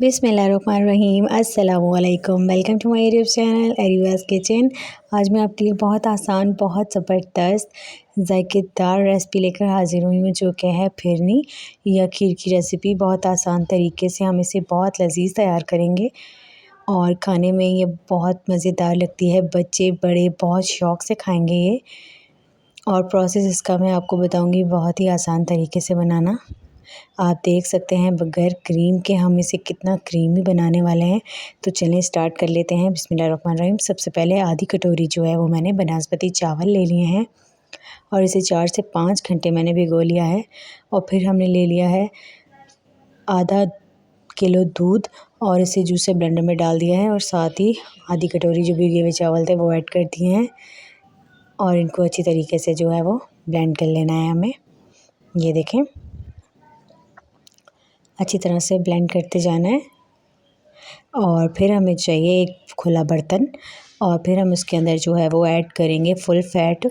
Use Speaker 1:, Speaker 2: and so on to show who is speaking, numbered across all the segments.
Speaker 1: बिस्मिल्लाहिर्रहमानिर्रहीम अस्सलामुअलैकुम। Welcome to my YouTube channel अरीवाज़ किचन। आज मैं आपके लिए बहुत आसान, बहुत ज़बरदस्त, ज़ायकेदार रेसिपी लेकर हाज़िर हुई हूँ, जो कि है फिरनी या खीर की रेसिपी। बहुत आसान तरीके से हम इसे बहुत लज़ीज़ तैयार करेंगे और खाने में ये बहुत मज़ेदार लगती है। बच्चे बड़े बहुत शौक़ से खाएँगे ये। और प्रोसेस इसका मैं आपको बताऊँगी, बहुत ही आसान तरीके से बनाना। आप देख सकते हैं बगैर क्रीम के हम इसे कितना क्रीमी बनाने वाले हैं। तो चलें स्टार्ट कर लेते हैं। बिस्मिल्लाहिर्रहमानिर्रहीम। सबसे पहले आधी कटोरी जो है वो मैंने बासमती चावल ले लिए हैं और इसे 4 से 5 घंटे मैंने भिगो लिया है। और फिर हमने ले लिया है आधा किलो दूध और इसे जूसर ब्लेंडर में डाल दिया है और साथ ही आधी कटोरी जो भिगे हुए चावल थे वो ऐड कर दिए हैं और इनको अच्छी तरीके से जो है वो ब्लेंड कर लेना है हमें। ये देखें, अच्छी तरह से ब्लेंड करते जाना है। और फिर हमें चाहिए एक खुला बर्तन और फिर हम उसके अंदर जो है वो ऐड करेंगे फुल फैट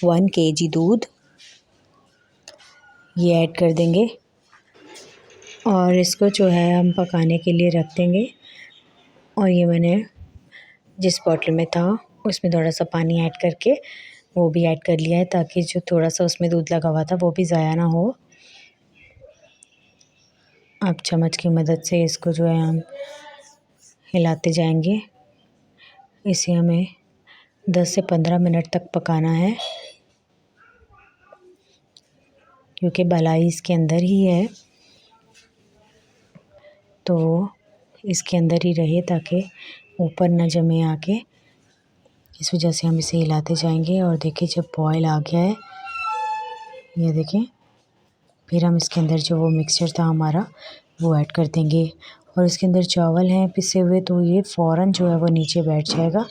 Speaker 1: 1 kg दूध। ये ऐड कर देंगे और इसको जो है हम पकाने के लिए रख देंगे। और ये मैंने जिस बॉटल में था उसमें थोड़ा सा पानी ऐड करके वो भी ऐड कर लिया है, ताकि जो थोड़ा सा उसमें दूध लगा हुआ था वो भी ज़ाया ना हो। अब चम्मच की मदद से इसको जो है हम हिलाते जाएंगे। इसे हमें 10 से 15 मिनट तक पकाना है, क्योंकि मलाई इसके अंदर ही है, तो इसके अंदर ही रहे ताकि ऊपर न जमे आके। इस वजह से हम इसे हिलाते जाएंगे। और देखिए जब बॉयल आ गया है, ये देखें, फिर हम इसके अंदर जो वो मिक्सचर था हमारा वो ऐड कर देंगे। और इसके अंदर चावल हैं पिसे हुए, तो ये फ़ौरन जो है वो नीचे बैठ जाएगा।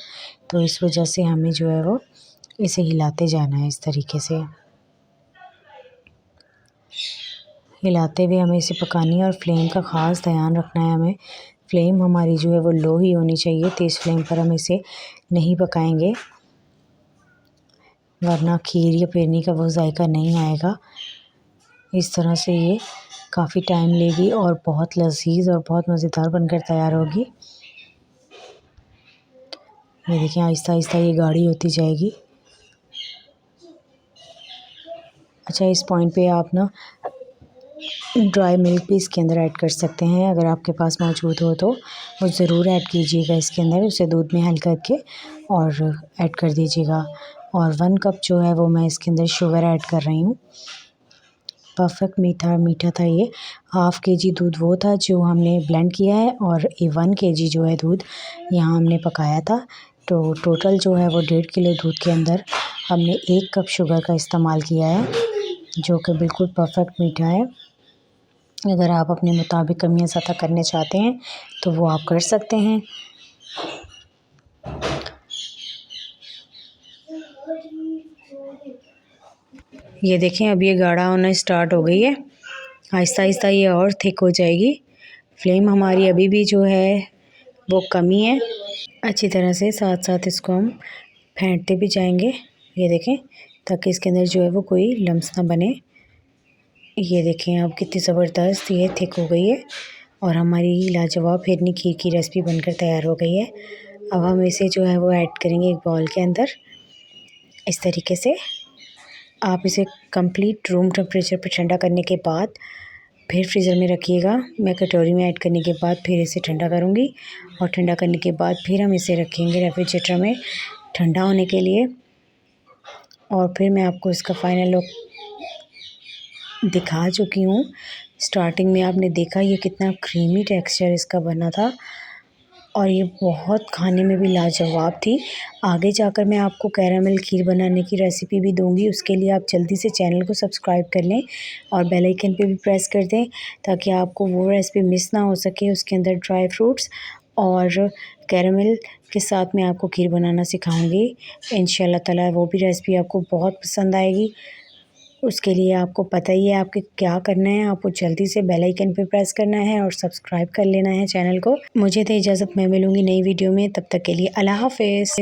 Speaker 1: तो इस वजह से हमें जो है वो इसे हिलाते जाना है। इस तरीके से हिलाते हुए हमें इसे पकानी है और फ्लेम का ख़ास ध्यान रखना है हमें। फ्लेम हमारी जो है वो लो ही होनी चाहिए। तेज़ फ्लेम पर हम इसे नहीं पकाएंगे, वरना खीर या फिरनी का वो जायका नहीं आएगा। इस तरह से ये काफ़ी टाइम लेगी और बहुत लज़ीज़ और बहुत मज़ेदार बनकर तैयार होगी। ये देखिए आहिस्ता आहिस्ता ये गाढ़ी होती जाएगी। अच्छा, इस पॉइंट पे आप ना ड्राई मिल्क भी इसके अंदर ऐड कर सकते हैं, अगर आपके पास मौजूद हो तो वो ज़रूर ऐड कीजिएगा इसके अंदर। उसे दूध में हल करके और ऐड कर दीजिएगा। और 1 कप जो है वो मैं इसके अंदर शुगर ऐड कर रही हूँ। परफेक्ट मीठा था ये। ½ kg दूध वो था जो हमने ब्लेंड किया है और ये 1 kg जो है दूध यहाँ हमने पकाया था। तो टोटल जो है वो 1.5 किलो दूध के अंदर हमने 1 कप शुगर का इस्तेमाल किया है, जो कि बिल्कुल परफेक्ट मीठा है। अगर आप अपने मुताबिक कमियाँ ज़्यादा करने चाहते हैं तो वो आप कर सकते हैं। ये देखें, अब ये गाढ़ा होना स्टार्ट हो गई है। आहिस्ता आहिस्ता ये और थिक हो जाएगी। फ्लेम हमारी अभी भी जो है वो कम ही है। अच्छी तरह से साथ साथ इसको हम फेंटते भी जाएंगे, ये देखें, ताकि इसके अंदर जो है वो कोई लम्स ना बने। ये देखें अब कितनी ज़बरदस्त ये थिक हो गई है और हमारी लाजवाब फिरनी खीर की रेसिपी बनकर तैयार हो गई है। अब हम इसे जो है वो ऐड करेंगे एक बाउल के अंदर। इस तरीके से आप इसे कंप्लीट रूम टेम्परेचर पर ठंडा करने के बाद फिर फ्रीज़र में रखिएगा। मैं कटोरी में ऐड करने के बाद फिर इसे ठंडा करूँगी और ठंडा करने के बाद फिर हम इसे रखेंगे रेफ्रिजरेटर में ठंडा होने के लिए। और फिर मैं आपको इसका फाइनल लुक दिखा चुकी हूँ। स्टार्टिंग में आपने देखा ये कितना क्रीमी टेक्सचर इसका बना था और ये बहुत खाने में भी लाजवाब थी। आगे जाकर मैं आपको कैरामल खीर बनाने की रेसिपी भी दूंगी। उसके लिए आप जल्दी से चैनल को सब्सक्राइब कर लें और बेल आइकन पे भी प्रेस कर दें, ताकि आपको वो रेसिपी मिस ना हो सके। उसके अंदर ड्राई फ्रूट्स और कैरामल के साथ मैं आपको खीर बनाना सिखाऊंगी इंशाल्लाह ताला। वो भी रेसिपी आपको बहुत पसंद आएगी। उसके लिए आपको पता ही है आपके क्या करना है। आपको जल्दी से बेल आइकन पे प्रेस करना है और सब्सक्राइब कर लेना है चैनल को। मुझे तो इजाज़त, मैं मिलूँगी नई वीडियो में। तब तक के लिए अल्लाह हाफ़िज़।